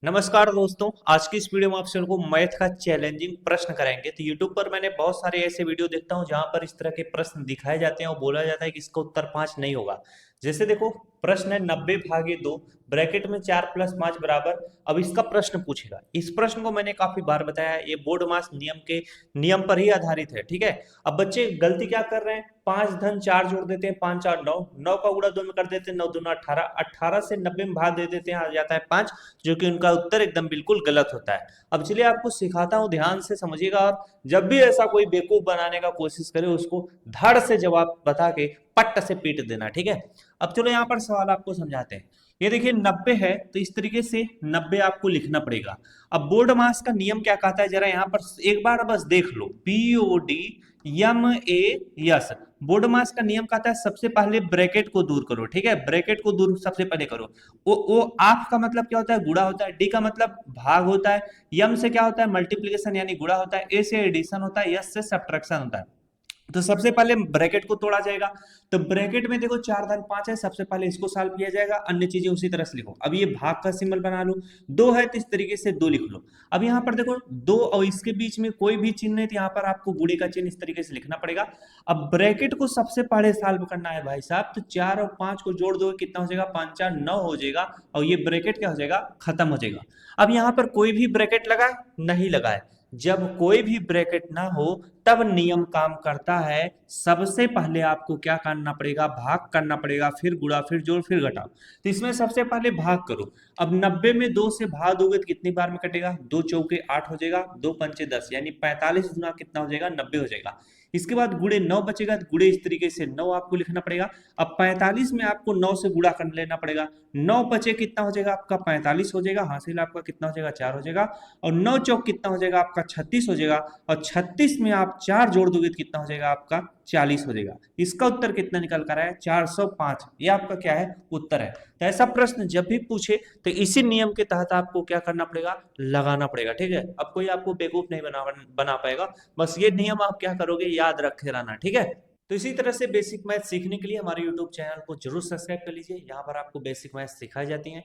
नमस्कार दोस्तों। आज की इस वीडियो में आप सभी को मैथ का चैलेंजिंग प्रश्न कराएंगे। तो YouTube पर मैंने बहुत सारे ऐसे वीडियो देखता हूं जहां पर इस तरह के प्रश्न दिखाए जाते हैं और बोला जाता है कि इसका उत्तर 5 नहीं होगा। जैसे देखो, प्रश्न है 90/2 ब्रैकेट में 4 + 5 बराबर। अब इसका प्रश्न पूछेगा। इस प्रश्न को मैंने काफी बार बताया है, ये बोर्ड मास नियम के नियम पर ही आधारित है। ठीक है। अब बच्चे गलती क्या कर रहे हैं, 5 धन 4 जोड़ देते हैं, 5 4 9, 9 का गुणा 2 में कर देते हैं, 9 दूना 18, 18 से 90 में भाग दे देते हैं, आ जाता है 5, जो कि उनका उत्तर एकदम बिल्कुल गलत होता है। अब चलिए आपको सिखाता हूं, ध्यान से समझिएगा। और जब भी ऐसा कोई बेवकूफ बनाने का कोशिश करे, उसको धड़ से जवाब बता के पट्ट से पीट देना। ठीक है। अब चलो यहाँ पर सवाल आपको समझाते हैं। ये देखिए 90 है, तो इस तरीके से 90 आपको लिखना पड़ेगा। अब बोर्ड मास का नियम क्या कहता है, जरा यहाँ पर एक बार बस देख लो। BOD MAS, बोर्ड मास का नियम कहता है सबसे पहले ब्रैकेट को दूर करो। ठीक है, ब्रैकेट को दूर सबसे पहले करो। वो आफ का मतलब क्या होता है, गुणा होता है। डी का मतलब भाग होता है। यम से क्या होता है, मल्टीप्लीकेशन यानी गुणा होता है। ए से एडिशन होता है। यस से सब्ट्रैक्शन होता है। तो सबसे पहले ब्रैकेट को तोड़ा जाएगा। तो ब्रैकेट में देखो 4 धन 5 है, सबसे पहले इसको सॉल्व किया जाएगा, अन्य चीजें उसी तरह से लिखो। अब ये भाग का सिंबल बना लो। 2 है तो इस तरीके से 2 लिख लो। अब यहाँ पर देखो 2 और इसके बीच में कोई भी चिन्ह नहीं, तो यहाँ पर आपको गुणे का चिन्ह इस तरीके से लिखना पड़ेगा। अब ब्रैकेट को सबसे पहले सॉल्व करना है भाई साहब। तो 4 और 5 को जोड़ दो, कितना हो जाएगा, 5 4 9 हो जाएगा। और ये ब्रैकेट क्या हो जाएगा, खत्म हो जाएगा। अब यहाँ पर कोई भी ब्रैकेट लगा नहीं लगा है। जब कोई भी ब्रैकेट ना हो तब नियम काम करता है। सबसे पहले आपको क्या करना पड़ेगा, भाग करना पड़ेगा, फिर गुणा, फिर जोड़, फिर घटाओ। तो इसमें सबसे पहले भाग करो। अब 90 में 2 से भाग दोगे तो कितनी बार में कटेगा, 2 चौके 8 हो जाएगा, 2 पंचे 10, यानी 45 गुना कितना हो जाएगा, 90 हो जाएगा। इसके बाद गुणे 9 बचेगा, तो गुणे इस तरीके से 9 आपको लिखना पड़ेगा। अब 45 में आपको 9 से गुणा कर लेना पड़ेगा। 9 बचे कितना हो जाएगा आपका, 45 हो जाएगा। हासिल आपका कितना हो जाएगा, 4 हो जाएगा। और 9 चौक कितना हो जाएगा आपका, 36 हो जाएगा। और 36 में आप 4 जोड़ दोगे तो कितना हो जाएगा आपका, 40 हो जाएगा। इसका उत्तर कितना निकल कर आया, 405। ये आपका क्या है, उत्तर है। तो ऐसा प्रश्न जब भी पूछे तो इसी नियम के तहत आपको क्या करना पड़ेगा, लगाना पड़ेगा। ठीक है। अब कोई आपको बेवकूफ नहीं बना पाएगा। बस ये नियम आप क्या करोगे, याद रखे रहना। ठीक है। तो इसी तरह से बेसिक मैथ सीखने के लिए हमारे यूट्यूब चैनल को जरूर सब्सक्राइब कर लीजिए। यहाँ पर आपको बेसिक मैथ सिखाई जाती है।